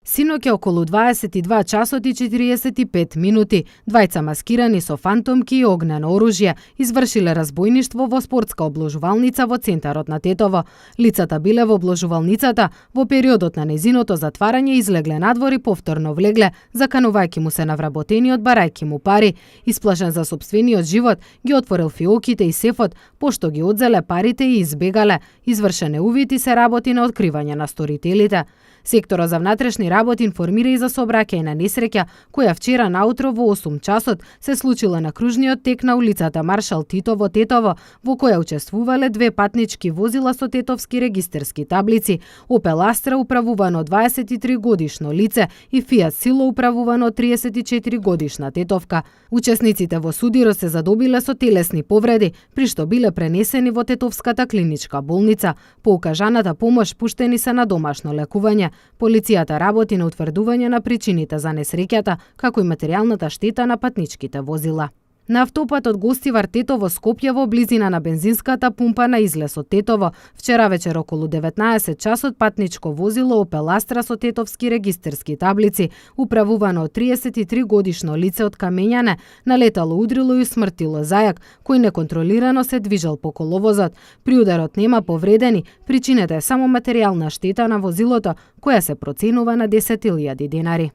Синоќа околу 22 часот и 45 минути, двајца маскирани со фантомки и огнено оружје извршиле разбојништво во спортска обложувалница во центарот на Тетово. Лицата биле во обложувалницата, во периодот на незиното затварање излегле надвор и повторно влегле, заканувајќи му се навработениот барајќи му пари. Исплашен за сопствениот живот, ги отворил фиоките и сефот, пошто ги одзеле парите и избегале. Извршене увити се работи на откривање на сторителите. Секторот за внатрешни работи информира и за сообраќајна несреќа, која вчера наутро во 8 часот се случила на кружниот тек на улицата Маршал Тито во Тетово, во која учествувале две патнички возила со тетовски регистерски таблици, Опел Астра управувано 23 годишно лице и Фиат Сило управувано 34 годишна тетовка. Учесниците во судирот се задобиле со телесни повреди, при што биле пренесени во Тетовската клиничка болница. По укажаната помош пуштени се на домашно лекување. Полицијата работи на утврдување на причините за несреќата, како и материјалната штета на патничките возила. На автопатот Гостивар Тетово Скопје во близина на бензинската пумпа на излез од Тетово, вчера вечер околу 19 часот патничко возило Опел Астра со тетовски регистерски таблици, управувано од 33 годишно лице од Камењане, налетало, удрило и усмртило зајак, кој неконтролирано се движел по коловозот. При ударот нема повредени, причината е само материјална штета на возилото, која се проценува на 10.000 денари.